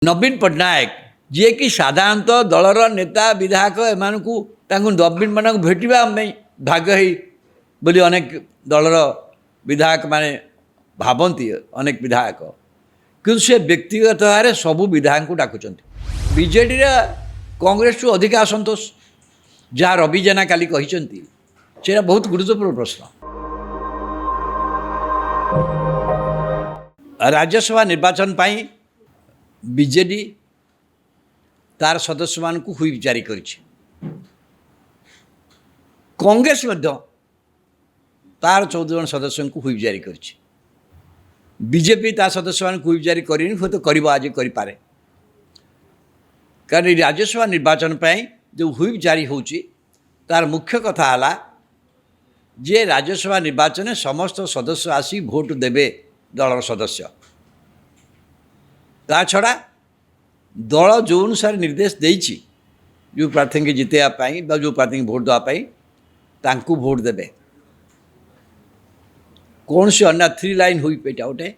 नवीन पट्टनायक जी कि साधारणतः दलर नेता विधायक एमानकु नवीन मान भेटा भाग्य बोली अनेक दलर विधायक माने भावती अनेक विधायक कि से व्यक्तिगत भाव में सबू विधायक को डाकुंट बीजेडी कांग्रेस टू अधिक असंतोष जहाँ रवि जेना काली कहते से बहुत गुरुत्वपूर्ण प्रश्न। राज्यसभा निर्वाचन पाई बीजेडी तार सदस्य मान को हुई जारी करिछि। कांग्रेस मध्य तार 14 जन सदस्य को हुई जारी करिछि। बीजेपी तार सदस्य मान को हुई जारी करिनि हो तो करिबो आज करि पारे कारण राज्यसभा निर्वाचन पाई जो हुई जारी होछि तार मुख्य कथा हला जे राज्यसभा निर्वाचन में समस्त सदस्य आसी भोट देबे दलर सदस्य ता छड़ा दल जो अनुसार निर्देश देइछि जो प्रार्थी के जितेवाई जो प्रार्थी भोट देवाई तांकु भोट देबे कौन से अन्य 3 लाइन हुई पेटा गोटे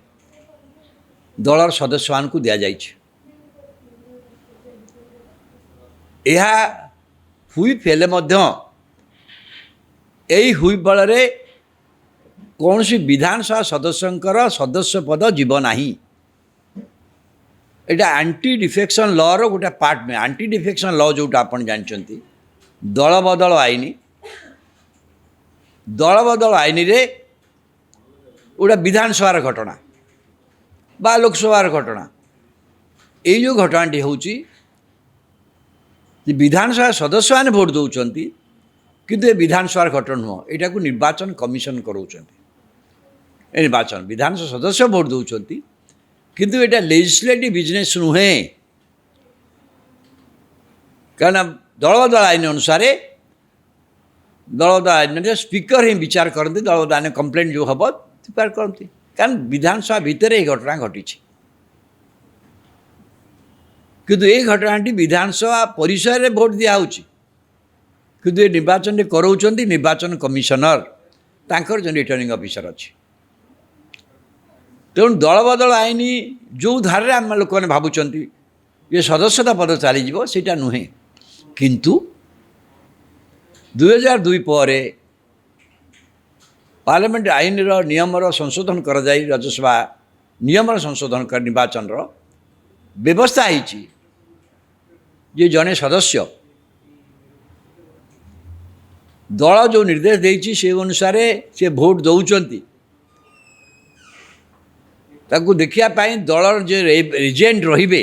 दलर सदस्य मान को दिया जाइछि। यह हुई फेले मध्य यही हुई बल कौन सी विधानसभा सदस्यंकर सदस्य पद जीव नाही। एटा एंटी डिफेक्शन लॉ रो गोटे पार्ट में एंटी डिफेक्शन लॉ जोटा आपण जानचंती दल बदल आईन रे गोटे विधानसभार घटना बा लोकसभार घटना ये जो घटनाटी होची विधानसभा सदस्य मैंने भोट दौरान किंतु ये विधानसभार घटना नुह यहाँ को निर्वाचन कमिशन कराऊँ निर्वाचन विधानसभा सदस्य भोट दौरान किंतु ये लेजिस्लेटिव बिजनेस नुहे कारण दल आईन अनुसार दल आईन स्पीकर ही विचार करते दल आईन कंप्लेंट जो हम विचार करती कारण विधानसभा भितर ये घटना घटी किंतु ये घटनाटी विधानसभा परिसर में भोट दिया किंतु ये निर्वाचन कराऊँ निर्वाचन कमिशनर तांकर जो रिटर्निंग ऑफिसर अच्छी तेणु दल बदल आईन जो धारे आम लोक मैंने भावुंट ये सदस्यता पद चलीज सेटा नुहे किंतु 2002 पर पार्लियामेंट आईन नियम संशोधन कर राज्यसभा नियम संशोधन कर निर्वाचन व्यवस्था है जड़े सदस्य दल जो निर्देश देती से अनुसार से भोट दौरान ताकू देखापी दलर जो एजेंट रे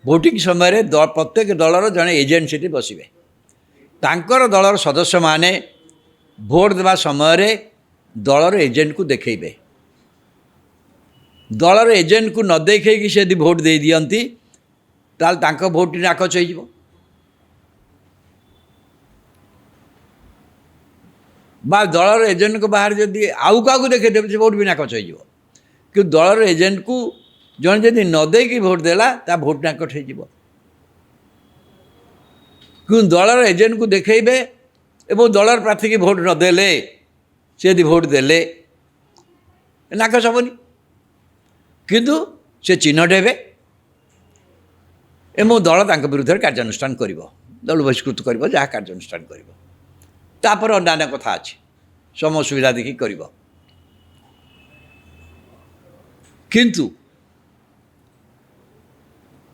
भोटिंग समय प्रत्येक दलर जड़े एजेंट से बसवे तांकर दलर सदस्य माने भोट देवा समय दलर एजेंट को देखेबे दलर एजेंट को न देखी से यदि भोट दे दियंती ताल तांको भोट नाकच हो बा दलर एजेंट को बाहर जदि आउ क्या देखे देवे से भोट भी नाकच हो कि दलर एजेंट को जन जदि न देकी भोट देला ता भोट नाकट हो कि दलर एजेंट को देखेबे एवं दलर प्रार्थी की भोट नदेले से यदि भोट देले नाकच हेनी किंतु से चिन्ह देवे एवं दल तांक विरुद्ध कार्यानुष्ठान कर दल बहिष्कृत कर जहाँ कार्यानुष्ठान कर अन्य कथा अच्छी समय सुविधा देखी कर किंतु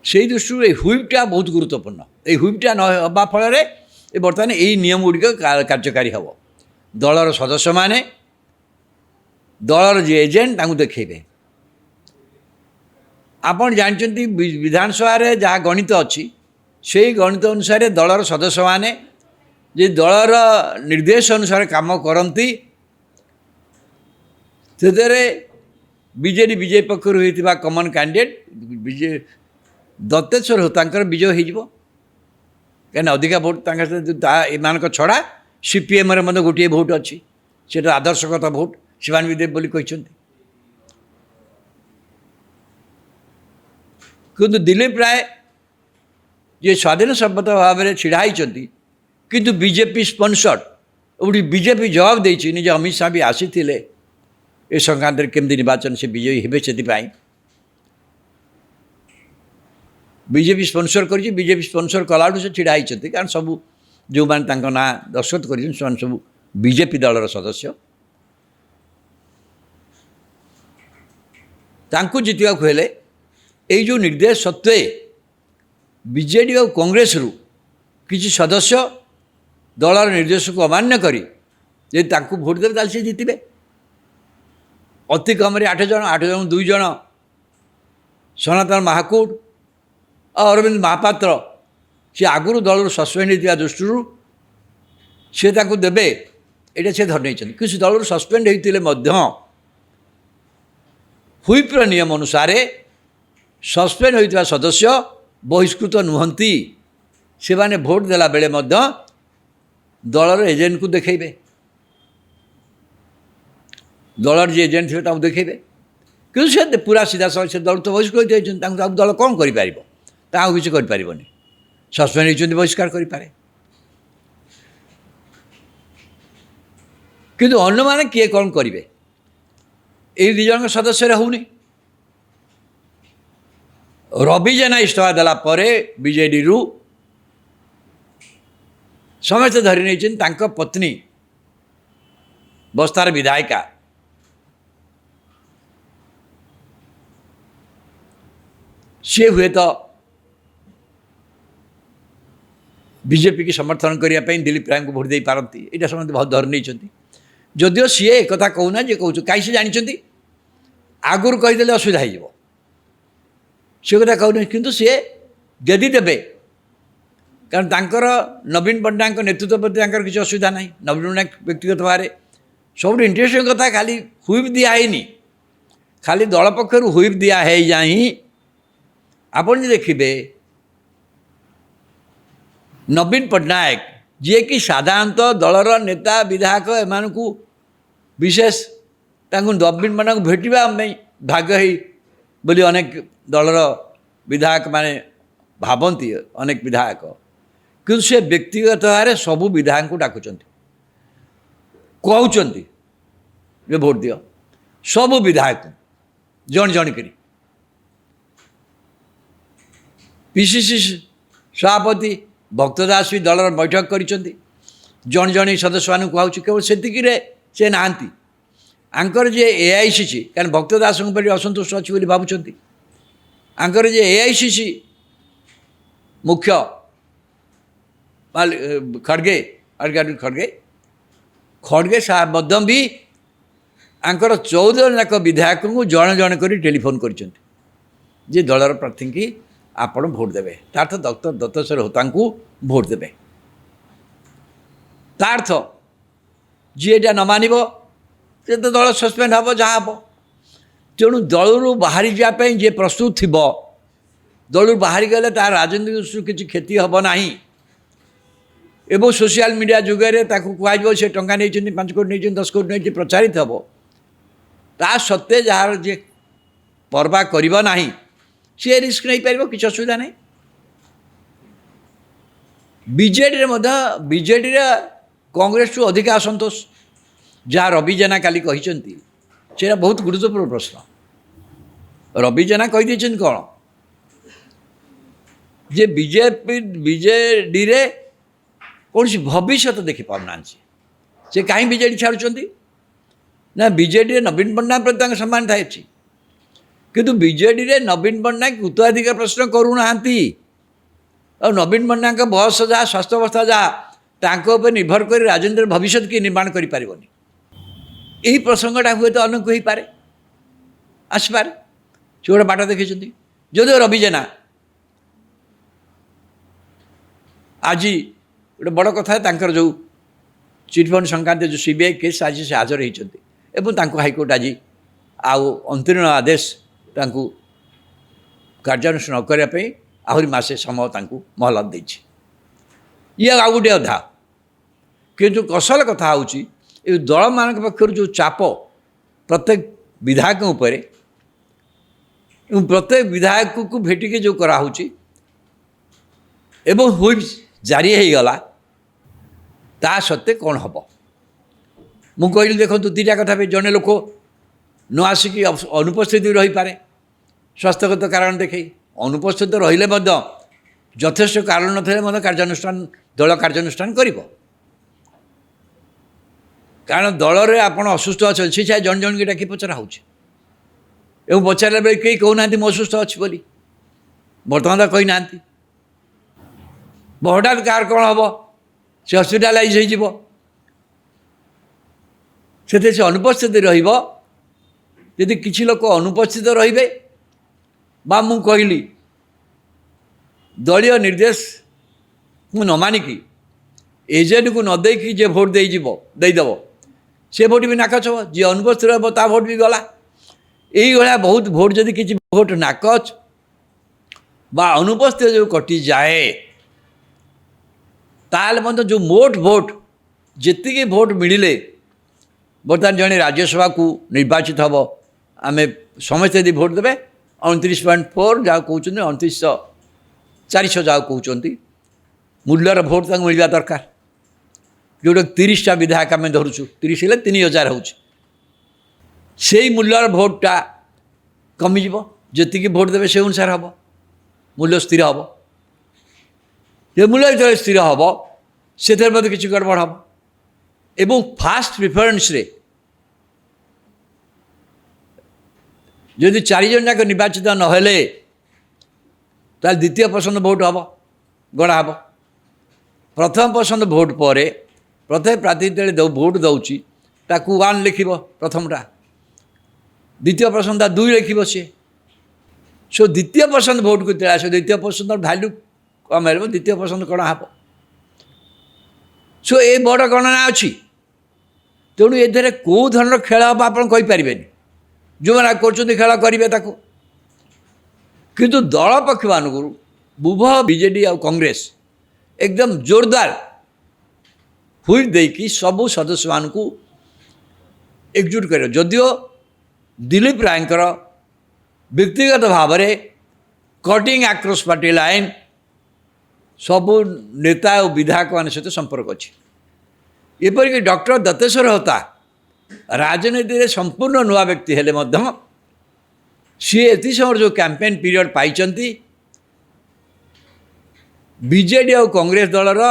से दृष्टि हुईपटा बहुत गुरुत्वपूर्ण ये हुईपटा नवा फल बर्तमान यही नियम गुड़िक कार्यकारी हम दलर सदस्य माने दलर जो एजेंट तांको देखेबे आपन जानते विधानसभा जहाँ गणित अच्छी से गणित अनुसार दलर सदस्य माने जे दलर निर्देश अनुसार काम करती से बीजेडी बीजेपी पक्षर होता कमन कैंडिडेट दत्तेश्वर तांकर विजय हो कहीं अधिका भोट एम छड़ा सीपीएम गोटे भोट अच्छी से आदर्शगत भोट शिवान विदेव बोली कहते किंतु दिलीप राय ये स्वाधीन सभ्यत भाव में छिड़ा किंतु बीजेपी स्पॉन्सर्ड उठी बीजेपी जवाब देछि निज अमित शाह भी आसी ए संक्रांत केमती निर्वाचन से विजयी हे से बीजेपी स्पॉन्सर कर बीजेपी स्पॉन्सर कलाठू से छिड़ा होती कारण सबू जो मैंने ना दस्तखत कर सब बीजेपी दलर सदस्य तांकु जितवा हेले यही जो निर्देश सत्वे बीजेडी और कांग्रेस रु किसी सदस्य दलर निर्देश को अमान्य करी जे तांकु भोट देवे ताल से जीतबे अति कम 8 जन 2 जन सनातन महाकूट और अरविंद महापात्र सी आगुरी दल सस्पेंड होता दृष्टि सी देवे ये से धर नहीं किसी दल सस्पेंड होते हुईप्र नियम अनुसार सस्पेंड होता सदस्य बहिष्कृत नुहंती से माने भोट देला बेले दलर एजेंट को देखेबे दलर जी एजेंट थे देखेबे कि से पूरा सीधा से दल तो बहिष्कृत होती दल कौन कर किसी कर सस्पेंड होती बहिष्कार करें किंतु अन्य माने किए कौन करेंगे ये दुई जन सदस्य होनी रवि जेना इस्तीफा देला बीजेडी रु समस्त धरी नहीं पत्नी बस्तार विधायिका सी हुए तो बीजेपी की समर्थन करने दिलीप राय को भोट दे पारती यहाँ समझते बहुत धर नहीं जदिओ सी एक कथा कहूना जे कहूँ कहीं से जानते आगुरी कहीदे असुविधा हो सी कथा कहूना किंतु सी जदि देवे कारण तांकर नवीन पट्टनायक नेतृत्व प्रति किसी असुविधा ना नवीन पट्टनायक व्यक्तिगत भाव सब इंटरेस्टिंग कथा खाली हुईप दिखाई खाली दल पक्षर हुईप दिखाई जाही आपन देखिए नवीन पट्टनायक जी कि साधारणतः दलर नेता विधायक एम को विशेष नवीन मान भेटा भाग्य बोली अनेक दलर विधायक माने भावती अनेक विधायक कि से व्यक्तिगत भाव सबू विधायक को डाकुंट कहते ये भोट दियो सबू विधायक जन जन करी पीसीसी सभापति भक्तदास भी दलर बैठक कर जन जन सदस्य मान कहूँ केवल से नहांती आंकर जे एआईसीसी कारण भक्तदास असंतोष अच्छी भावुं आंकर जे एआईसीसी मुख्य खड़गे खड़गे खड़गे साहब भी आंकर 14 जाक विधायक को जन जन कर टेलीफोन कर दलर प्रार्थी की आपण भोट देवे तार्थ डॉक्टर दत्तेश्वर होता को भोट देवे तार्थ जी एटा न मानिब से तो दल सस्पेंड हम जहाँ हम तेणु दलू बाहरी जावाई जी प्रस्तुत थी दलू बाहरी गले तार राजनीतिक दृष्टि किसी क्षति हम ना एवं सोशल मीडिया जुगे कह से टंका नहीं 5 कोटी नहीं 10 कोटी नहीं प्रचारित हम ता सत्वे जार जे परवा करना सी रिस्क नहीं पार किसी असुविधा नहीं बीजेडी कांग्रेस टू अधिक असंतोष जहाँ रवि जेना काली कहते से बहुत गुरुत्वपूर्ण प्रश्न रवि जेना कहीदे कौन जे बीजेडी रे कौन सी भविष्य देखी पाना से कहीं बीजेडी छाड़ुंट ना बीजेडी नवीन पट्टनायक प्रति सम्मान थाए किंतु बीजेडी रे नवीन पट्टनायक उत्तराधिकार प्रश्न करूना और नवीन पट्टनायक बयस जहाँ स्वास्थ्य अवस्था जहाँ निर्भर कर राजनीति भविष्य की निर्माण कर यही प्रसंगटा हुए तो अनेक हो पारे आसपारे से गोटे बाट देखी जदिव रवि जेना आज गोटे बड़ कथा जो चिटफंड संक्रांत जो सीबीआई केस आज से हाजर होती हाइकोर्ट आज आउ अंतरीण आदेश कार्यानुष्ठान न करने आहरी मसे समय महलत देछि ये आ गोटे अधा किंतु कौशल कथा हूँ दल मान पक्षर जो चाप प्रत्येक विधायक उपर प्रत्येक विधायक को भेटिके जो कराऊँच एवं हुई जारी हो गला ता सत्वे कौन हम मु कहली देखो दुईटा कथा जड़े लोक न आसिक अनुपस्थित रही पारे स्वास्थ्यगत कारण देखे ଅନୁପସ୍ଥିତ ରହିଲେ ମଧ୍ୟ ଯଥେଷ୍ଟ କାରଣ ନଥିଲେ ମଧ୍ୟ କାର୍ଯ୍ୟାନୁଷ୍ଠାନ ଦଳ କାର୍ଯ୍ୟାନୁଷ୍ଠାନ କରିବ। କାରଣ ଦଳରେ ଆପଣ ଅସୁସ୍ଥ ଅଛନ୍ତି ସେ ଜଣେ ଜଣକି ଡାକି ପଚରା ହେଉଛି ଏବଂ ପଚାରିଲା ବେଳେ କେହି କହୁନାହାନ୍ତି ମୁଁ ଅସୁସ୍ଥ ଅଛି ବୋଲି। ବର୍ତ୍ତମାନ ତ କହିନାହାନ୍ତି। ହଠାତ୍ କାହାର କ'ଣ ହେବ ସେ ହସ୍ପିଟାଲାଇଜ୍ ହେଇଯିବ, ସେଥିରେ ସେ ଅନୁପସ୍ଥିତ ରହିବ। ଯଦି କିଛି ଲୋକ ଅନୁପସ୍ଥିତ ରହିବେ ବା ମୁଁ କହିଲି ଦଳୀୟ ନିର୍ଦ୍ଦେଶକୁ ନ ମାନିକି ଏଜେଣ୍ଟକୁ ନ ଦେଇକି ଯିଏ ଭୋଟ୍ ଦେଇଦେବ ସେ ଭୋଟ୍ ବି ନାକଚ ହେବ। ଯିଏ ଅନୁପସ୍ଥିତ ରହିବ ତା ଭୋଟ୍ ବି ଗଲା। এইଭଳିଆ ବହୁତ ଭୋଟ୍ ଯଦି କିଛି ଭୋଟ୍ ନାକଚ ବା ଅନୁପସ୍ଥିତ ଯେଉଁ କଟିଯାଏ ତାହେଲେ ମଧ୍ୟ ଯେଉଁ ମୋଟ ଭୋଟ୍ ଯେତିକି ଭୋଟ୍ ମିଳିଲେ ବର୍ତ୍ତମାନ ଜଣେ ରାଜ୍ୟସଭାକୁ ନିର୍ବାଚିତ ହେବ, ଆମେ ସମସ୍ତେ ଯଦି ଭୋଟ୍ ଦେବେ 29.4 ଯାହାକୁ କହୁଛନ୍ତି 29,400 ଯାହାକୁ କହୁଛନ୍ତି ମୂଲ୍ୟର ଭୋଟ୍ ତାଙ୍କୁ ମିଳିବା ଦରକାର। ଯେଉଁଟା 30ଟା ବିଧାୟକ ଆମେ ଧରୁଛୁ, 30 ହେଲେ 3,000 ହେଉଛି। ସେଇ ମୂଲ୍ୟର ଭୋଟ୍ଟା କମିଯିବ, ଯେତିକି ଭୋଟ୍ ଦେବେ ସେ ଅନୁସାରେ ହେବ, ମୂଲ୍ୟ ସ୍ଥିର ହେବ। ଯେ ମୂଲ୍ୟ ଯେତେବେଳେ ସ୍ଥିର ହେବ ସେଥିରେ ମଧ୍ୟ କିଛି ଗଡ଼ବଡ଼ ହେବ। ଏବଂ ଫାଷ୍ଟ ପ୍ରିଫରେନ୍ସରେ ଯଦି 4 ଜଣ ଯାକ ନିର୍ବାଚିତ ନହେଲେ ତାହେଲେ ଦ୍ୱିତୀୟ ପସନ୍ଦ ଭୋଟ୍ ହେବ, ଗଣା ହେବ। ପ୍ରଥମ ପସନ୍ଦ ଭୋଟ୍ ପରେ ପ୍ରଥମେ ପ୍ରାର୍ଥୀ ଯେତେବେଳେ ଭୋଟ୍ ଦେଉଛି ତାକୁ 1 ଲେଖିବ ପ୍ରଥମଟା, ଦ୍ୱିତୀୟ ପସନ୍ଦଟା 2 ଲେଖିବ ସିଏ। ସୋ ଦ୍ୱିତୀୟ ପସନ୍ଦ ଭୋଟ୍କୁ ଯେତେବେଳେ ଆସିବ ଦ୍ୱିତୀୟ ପସନ୍ଦର ଭ୍ୟାଲ୍ୟୁ କମ୍ ହେବ, ଦ୍ୱିତୀୟ ପସନ୍ଦ ଗଣା ହେବ। ସୋ ଏ ବଡ଼ ଗଣନା ଅଛି। ତେଣୁ ଏଥିରେ କେଉଁ ଧରଣର ଖେଳ ହେବ ଆପଣ କହିପାରିବେନି। ଯେଉଁମାନେ କରୁଛନ୍ତି ଖେଳ କରିବେ ତାକୁ। କିନ୍ତୁ ଦଳ ପକ୍ଷମାନଙ୍କୁ ଉଭୟ ବିଜେଡ଼ି ଆଉ କଂଗ୍ରେସ ଏକଦମ ଜୋରଦାର ହୁଇପ୍ ଦେଇକି ସବୁ ସଦସ୍ୟମାନଙ୍କୁ ଏକଜୁଟ କରିବ। ଯଦିଓ ଦିଲ୍ଲୀପ ରାୟଙ୍କର ବ୍ୟକ୍ତିଗତ ଭାବରେ କଟିଂ ଆକ୍ରସ୍ ପାର୍ଟି ଲାଇନ୍ ସବୁ ନେତା ଓ ବିଧାୟକମାନଙ୍କ ସହିତ ସମ୍ପର୍କ ଅଛି। ଏପରିକି ଡକ୍ଟର ଦତ୍ତେଶ୍ୱର ହୋତା ରାଜନୀତିରେ ସମ୍ପୂର୍ଣ୍ଣ ନୂଆ ବ୍ୟକ୍ତି ହେଲେ ମଧ୍ୟ ସିଏ ଏତି ସମୟରେ ଯେଉଁ କ୍ୟାମ୍ପେନ୍ ପିରିୟଡ଼ ପାଇଛନ୍ତି ବିଜେଡ଼ି ଆଉ କଂଗ୍ରେସ ଦଳର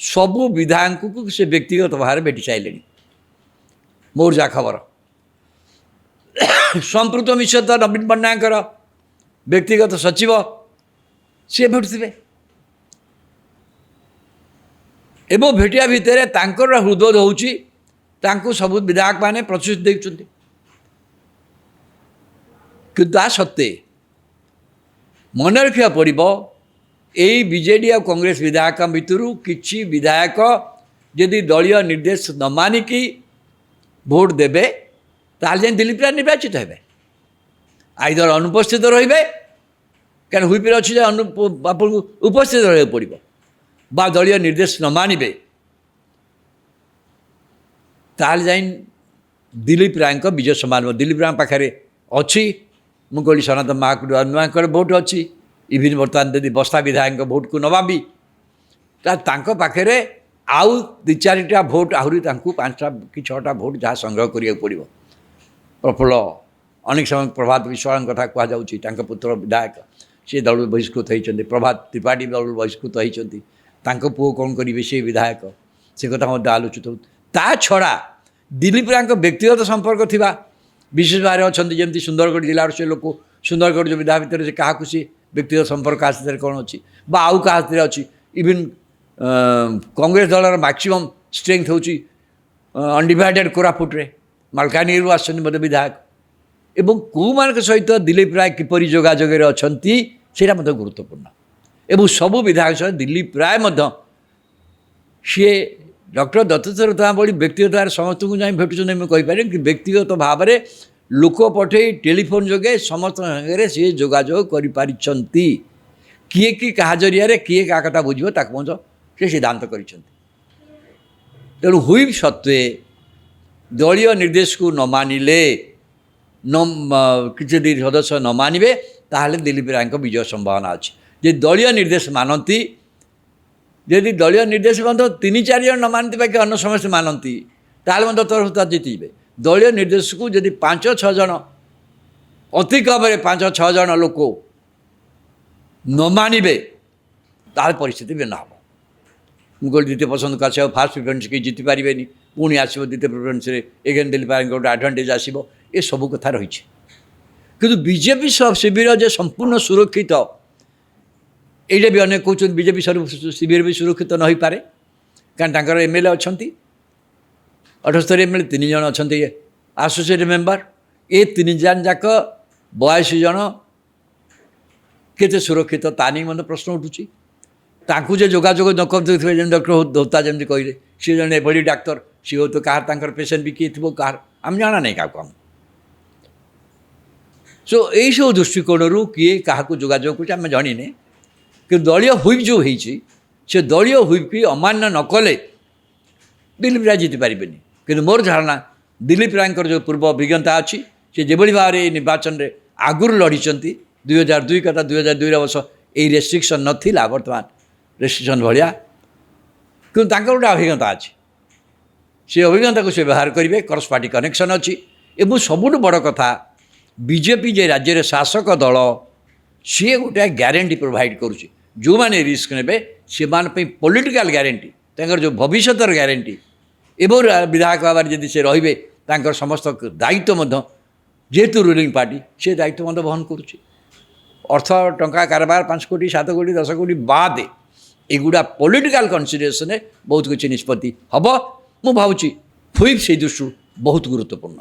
ସବୁ ବିଧାୟକଙ୍କୁ ସେ ବ୍ୟକ୍ତିଗତ ଭାବରେ ଭେଟି ସାରିଲେଣି। ମୋର ଯାହା ଖବର ସମ୍ପୃକ୍ତ ମିଶ୍ର ତ ନବୀନ ପଟ୍ଟନାୟକଙ୍କର ବ୍ୟକ୍ତିଗତ ସଚିବ ସିଏ ଭେଟୁଥିବେ ଏବଂ ଭେଟିବା ଭିତରେ ତାଙ୍କର ହୃଦୟ ହେଉଛି ତାଙ୍କୁ ସବୁ ବିଧାୟକମାନେ ପ୍ରତିଶ୍ରୁତି ଦେଉଛନ୍ତି। କିନ୍ତୁ ତା ସତ୍ତ୍ୱେ ମନେ ରଖିବାକୁ ପଡ଼ିବ ଏଇ ବିଜେଡ଼ି ଆଉ କଂଗ୍ରେସ ବିଧାୟକ ଭିତରୁ କିଛି ବିଧାୟକ ଯଦି ଦଳୀୟ ନିର୍ଦ୍ଦେଶ ନ ମାନିକି ଭୋଟ୍ ଦେବେ ତାହେଲେ ଯାଇ ଦିଲ୍ଲୀପ ରାୟ ନିର୍ବାଚିତ ହେବେ। ଆଇଦର ଅନୁପସ୍ଥିତ ରହିବେ, କାରଣ ହୁଇପ୍ରେ ଅଛି ଯେ ଆପଣଙ୍କୁ ଉପସ୍ଥିତ ରହିବାକୁ ପଡ଼ିବ, ବା ଦଳୀୟ ନିର୍ଦ୍ଦେଶ ନ ମାନିବେ ତାହେଲେ ଯାଇ ଦିଲ୍ଲୀପ ରାୟଙ୍କ ବିଜୟ ସମାନ। ଦିଲ୍ଲୀପ ରାୟ ପାଖରେ ଅଛି, ମୁଁ କହିଲି ସନାତନ ମହାକୁଡ଼ଙ୍କର ଭୋଟ୍ ଅଛି, ଇଭିନ୍ ବର୍ତ୍ତମାନ ଯଦି ବସ୍ତା ବିଧାୟକଙ୍କ ଭୋଟ୍କୁ ନ ଭାବି ତାହେଲେ ତାଙ୍କ ପାଖରେ ଆଉ 2-4ଟା ଭୋଟ୍ ଆହୁରି ତାଙ୍କୁ 5ଟା କି 6ଟା ଭୋଟ୍ ଯାହା ସଂଗ୍ରହ କରିବାକୁ ପଡ଼ିବ। ପ୍ରଫୁଲ୍ଲ ଅନେକ ସମୟ ପ୍ରଭାତ ବିଶ୍ୱାଳଙ୍କ କଥା କୁହାଯାଉଛି, ତାଙ୍କ ପୁତ୍ର ବିଧାୟକ ସେ ଦଳରୁ ବହିଷ୍କୃତ ହୋଇଛନ୍ତି। ପ୍ରଭାତ ତ୍ରିପାଠୀ ଦଳରୁ ବହିଷ୍କୃତ ହୋଇଛନ୍ତି, ତାଙ୍କ ପୁଅ କ'ଣ କରିବେ ସେ ବିଧାୟକ, ସେ କଥା ମଧ୍ୟ ଆଲୋଚିତ ହେଉଛି। ତା ଛଡ଼ା ଦିଲ୍ଲୀପ ରାୟଙ୍କ ବ୍ୟକ୍ତିଗତ ସମ୍ପର୍କ ଥିବା ବିଶେଷ ଭାବରେ ଅଛନ୍ତି, ଯେମିତି ସୁନ୍ଦରଗଡ଼ ଜିଲ୍ଲାର ସେ ଲୋକ, ସୁନ୍ଦରଗଡ଼ ଯେଉଁ ବିଧା ଭିତରେ ସେ କାହାକୁ ସେ ବ୍ୟକ୍ତିଗତ ସମ୍ପର୍କ କାହା ସାଥିରେ କ'ଣ ଅଛି ବା ଆଉ କାହା ସାଥିରେ ଅଛି। ଇଭିନ୍ କଂଗ୍ରେସ ଦଳର ମ୍ୟାକ୍ସିମମ୍ ଷ୍ଟ୍ରେଙ୍ଗଥ୍ ହେଉଛି ଅନଡିଭାଇଡେଡ଼ କୋରାପୁଟରେ, ମାଲକାନଗିରିରୁ ଆସିଛନ୍ତି ମଧ୍ୟ ବିଧାୟକ, ଏବଂ କେଉଁମାନଙ୍କ ସହିତ ଦିଲ୍ଲୀପ ରାୟ କିପରି ଯୋଗାଯୋଗରେ ଅଛନ୍ତି ସେଇଟା ମଧ୍ୟ ଗୁରୁତ୍ୱପୂର୍ଣ୍ଣ। ଏବଂ ସବୁ ବିଧାୟକ ସହିତ ଦିଲ୍ଲୀପ ରାୟ ମଧ୍ୟ ସିଏ ଡକ୍ଟର ଦତ୍ତେଶ୍ୱର ହୋତା ଭଳି ବ୍ୟକ୍ତିଗତ ଭାବରେ ସମସ୍ତଙ୍କୁ ଯାଇ ଭେଟୁଛନ୍ତି ମୁଁ କହିପାରିବି, କି ବ୍ୟକ୍ତିଗତ ଭାବରେ ଲୋକ ପଠାଇ ଟେଲିଫୋନ୍ ଯୋଗେ ସମସ୍ତଙ୍କ ସାଙ୍ଗରେ ସିଏ ଯୋଗାଯୋଗ କରିପାରିଛନ୍ତି। କିଏ କି କାହା ଜରିଆରେ କିଏ କାହା କଥା ବୁଝିବ ତାକୁ ମଧ୍ୟ ସେ ସିଦ୍ଧାନ୍ତ କରିଛନ୍ତି। ତେଣୁ ହୁଇପ୍ ସତ୍ତ୍ୱେ ଦଳୀୟ ନିର୍ଦ୍ଦେଶକୁ ନ ମାନିଲେ କିଛି ଯଦି ସଦସ୍ୟ ନ ମାନିବେ ତାହେଲେ ଦିଲ୍ଲୀପ ରାୟଙ୍କ ବିଜୟ ସମ୍ଭାବନା ଅଛି। ଯଦି ଦଳୀୟ ନିର୍ଦ୍ଦେଶ ମାନନ୍ତି, ଯଦି ଦଳୀୟ ନିର୍ଦ୍ଦେଶ ମଧ୍ୟ 3-4 ଜଣ ନ ମାନନ୍ତି ବାକି ଅନ୍ୟ ସମସ୍ତେ ମାନନ୍ତି ତାହେଲେ ମଧ୍ୟ ତରଫଦାର ଜିତିଯିବେ। ଦଳୀୟ ନିର୍ଦ୍ଦେଶକୁ ଯଦି 5-6 ଜଣ, ଅତି କମରେ 5-6 ଜଣ ଲୋକ ନ ମାନିବେ ତାହେଲେ ପରିସ୍ଥିତି ଭିନ୍ନ ହେବ। ମୁଁ କହିଲି ଦ୍ୱିତୀୟ ପସନ୍ଦକୁ ଆସିବ, ଫାର୍ଷ୍ଟ ପ୍ରିଫରେନ୍ସ କେହି ଜିତିପାରିବେନି, ପୁଣି ଆସିବ ଦ୍ୱିତୀୟ ପ୍ରିଫରେନ୍ସରେ ଏଗେନ୍ ଦିଲ୍ଲୀ ପାର୍ଟିଙ୍କ ଗୋଟେ ଆଡ଼ଭାଣ୍ଟେଜ୍ ଆସିବ, ଏସବୁ କଥା ରହିଛି। କିନ୍ତୁ ବିଜେପି ଶିବିର ଯେ ସମ୍ପୂର୍ଣ୍ଣ ସୁରକ୍ଷିତ, ଏଇଟା ବି ଅନେକ କହୁଛନ୍ତି ବିଜେପି ଶିବିର ବି ସୁରକ୍ଷିତ ନ ହୋଇପାରେ, କାରଣ ତାଙ୍କର MLA ଅଛନ୍ତି 78 MLA, 3 ଜଣ ଅଛନ୍ତି ଆସୋସିଏଟ୍ ମେମ୍ବର। ଏ 3 ଜଣ ଯାକ 82 ଜଣ କେତେ ସୁରକ୍ଷିତ ତା ନେଇ ମଧ୍ୟ ପ୍ରଶ୍ନ ଉଠୁଛି। ତାଙ୍କୁ ଯେ ଯୋଗାଯୋଗ ନ କରୁଥିବେ, ଯେମିତି ଡକ୍ଟର ଧୋତା ଯେମିତି କହିଲେ, ସିଏ ଜଣେ ଏଭଳି ଡାକ୍ତର, ସିଏ ହୁଏତ କାହାର ତାଙ୍କର ପେସେଣ୍ଟ ବି କିଏ ଥିବ, କାହାର ଆମେ ଜଣା ନାହିଁ କାହାକୁ। ଆମ ସୋ ଏଇସବୁ ଦୃଷ୍ଟିକୋଣରୁ କିଏ କାହାକୁ ଯୋଗାଯୋଗ କରୁଛି ଆମେ ଜାଣିନେ। କିନ୍ତୁ ଦଳୀୟ ହୁଇପ୍ ଯେଉଁ ହେଇଛି, ସେ ଦଳୀୟ ହୁଇପ୍କି ଅମାନ୍ୟ ନ କଲେ ଦିଲ୍ଲୀପ ରାୟ ଜିତିପାରିବେନି। କିନ୍ତୁ ମୋର ଧାରଣା ଦିଲ୍ଲୀପ ରାୟଙ୍କର ଯେଉଁ ପୂର୍ବ ଅଭିଜ୍ଞତା ଅଛି, ସେ ଯେଭଳି ଭାବରେ ଏଇ ନିର୍ବାଚନରେ ଆଗରୁ ଲଢ଼ିଛନ୍ତି 2002 କଥା, 2002 ବର୍ଷ ଏଇ ରେଷ୍ଟ୍ରିକ୍ସନ୍ ନଥିଲା, ବର୍ତ୍ତମାନ ରେଷ୍ଟ୍ରିକ୍ସନ୍ ଭଳିଆ, କିନ୍ତୁ ତାଙ୍କର ଗୋଟେ ଅଭିଜ୍ଞତା ଅଛି, ସେ ଅଭିଜ୍ଞତାକୁ ସେ ବ୍ୟବହାର କରିବେ। କ୍ରସ୍ ପାର୍ଟି କନେକ୍ସନ୍ ଅଛି। ଏବଂ ସବୁଠୁ ବଡ଼ କଥା, ବିଜେପି ଯେ ରାଜ୍ୟରେ ଶାସକ ଦଳ, ସିଏ ଗୋଟେ ଗ୍ୟାରେଣ୍ଟି ପ୍ରୋଭାଇଡ଼ କରୁଛି, ଯେଉଁମାନେ ରିସ୍କ ନେବେ ସେମାନଙ୍କ ପାଇଁ ପଲିଟିକାଲ ଗ୍ୟାରେଣ୍ଟି, ତାଙ୍କର ଯେଉଁ ଭବିଷ୍ୟତର ଗ୍ୟାରେଣ୍ଟି, ଏବଂ ବିଧାୟକ ଭାବରେ ଯଦି ସେ ରହିବେ ତାଙ୍କର ସମସ୍ତ ଦାୟିତ୍ୱ ମଧ୍ୟ, ଯେହେତୁ ରୁଲିଂ ପାର୍ଟି, ସେ ଦାୟିତ୍ୱ ମଧ୍ୟ ବହନ କରୁଛି। ଅର୍ଥ ଟଙ୍କା କାରବାର 5 କୋଟି 7 କୋଟି 10 କୋଟି ବାଦ, ଏଗୁଡ଼ା ପଲିଟିକାଲ କନସିଡରେସନରେ ବହୁତ କିଛି ନିଷ୍ପତ୍ତି ହେବ। ମୁଁ ଭାବୁଛି ହୁଇପ୍ ସେଇ ଦୃଷ୍ଟିରୁ ବହୁତ ଗୁରୁତ୍ୱପୂର୍ଣ୍ଣ।